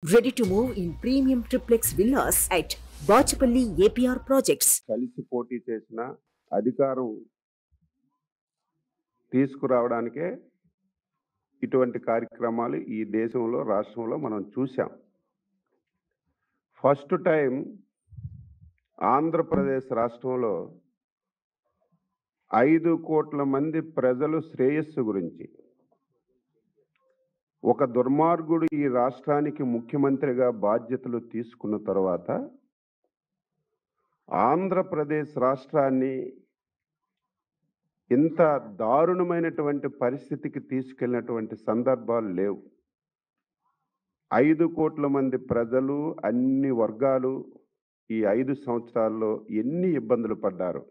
Ready to move in premium triplex villas at Bachapalli APR Projects. కలిసి పోటీ చేసిన అధికారం తీసుకురావడానికే ఇటువంటి కార్యక్రమాలు ఈ దేశంలో రాష్ట్రంలో మనం చూసాం. ఫస్ట్ టైం ఆంధ్రప్రదేశ్ రాష్ట్రంలో 5 కోట్ల మంది ప్రజలు శ్రేయస్సు గురించి ఒక దుర్మార్గుడు ఈ రాష్ట్రానికి ముఖ్యమంత్రిగా బాధ్యతలు తీసుకున్న తర్వాత ఆంధ్రప్రదేశ్ రాష్ట్రాన్ని ఇంత దారుణమైనటువంటి పరిస్థితికి తీసుకెళ్ళినటువంటి సందర్భాలు లేవు. 5 కోట్ల మంది ప్రజలు అన్ని వర్గాలు ఈ 5 సంవత్సరాల్లో ఎన్ని ఇబ్బందులు పడ్డారు.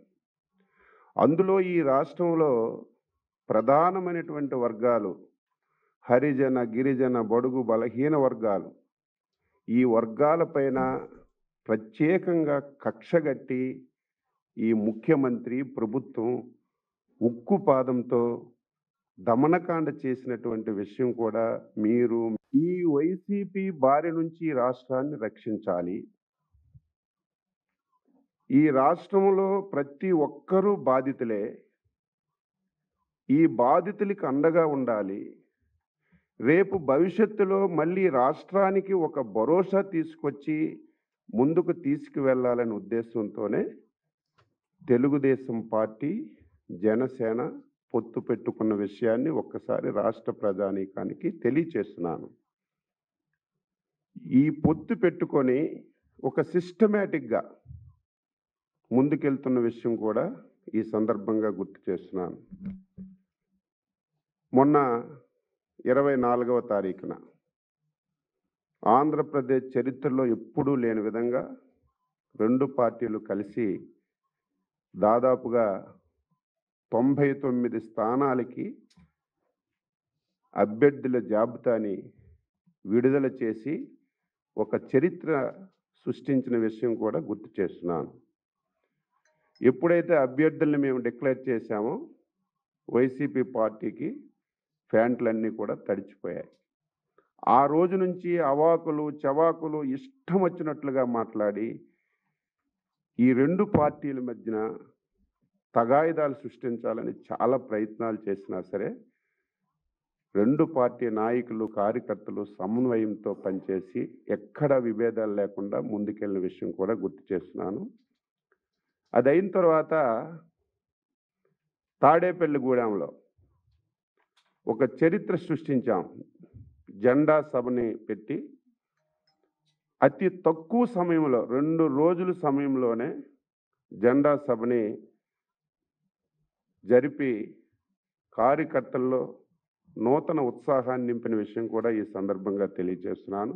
అందులో ఈ రాష్ట్రంలో ప్రధానమైనటువంటి వర్గాలు హరిజన, గిరిజన, బడుగు, బలహీన వర్గాలు. ఈ వర్గాలపైన ప్రత్యేకంగా కక్షగట్టి ఈ ముఖ్యమంత్రి ప్రభుత్వం ఉక్కు పాదంతో దమనకాండ చేసినటువంటి విషయం కూడా మీరు ఈ వైసీపీ బారి నుంచి రాష్ట్రాన్ని రక్షించాలి. ఈ రాష్ట్రంలో ప్రతి ఒక్కరూ బాధితులే. ఈ బాధితులకు అండగా ఉండాలి. రేపు భవిష్యత్తులో మళ్ళీ రాష్ట్రానికి ఒక భరోసా తీసుకొచ్చి ముందుకు తీసుకువెళ్ళాలనే ఉద్దేశంతోనే తెలుగుదేశం పార్టీ, జనసేన పొత్తు పెట్టుకున్న విషయాన్ని ఒక్కసారి రాష్ట్ర ప్రజానీకానికి తెలియచేస్తున్నాను. ఈ పొత్తు పెట్టుకొని ఒక సిస్టమేటిక్గా ముందుకెళ్తున్న విషయం కూడా ఈ సందర్భంగా గుర్తు చేస్తున్నాను. మొన్న 24వ తారీఖున ఆంధ్రప్రదేశ్ చరిత్రలో ఎప్పుడూ లేని విధంగా 2 పార్టీలు కలిసి దాదాపుగా 99 స్థానాలకి అభ్యర్థుల జాబితాని విడుదల చేసి ఒక చరిత్ర సృష్టించిన విషయం కూడా గుర్తు చేస్తున్నాను. ఎప్పుడైతే అభ్యర్థుల్ని మేము డిక్లేర్ చేశామో వైసీపీ పార్టీకి ఫ్యాంట్లన్నీ కూడా తడిచిపోయాయి. ఆ రోజు నుంచి అవాకులు చవాకులు ఇష్టం వచ్చినట్లుగా మాట్లాడి ఈ 2 పార్టీల మధ్యన తగాయిదాలు సృష్టించాలని చాలా ప్రయత్నాలు చేసినా సరే 2 పార్టీ నాయకులు, కార్యకర్తలు సమన్వయంతో పనిచేసి ఎక్కడ విభేదాలు లేకుండా ముందుకెళ్ళిన విషయం కూడా గుర్తు చేస్తున్నాను. అది అయిన తర్వాత తాడేపల్లిగూడెంలో ఒక చరిత్ర సృష్టించాం. జెండా సభని పెట్టి అతి తక్కువ సమయంలో 2 రోజుల సమయంలోనే జెండా సభని జరిపి కార్యకర్తల్లో నూతన ఉత్సాహాన్ని నింపిన విషయం కూడా ఈ సందర్భంగా తెలియజేస్తున్నాను.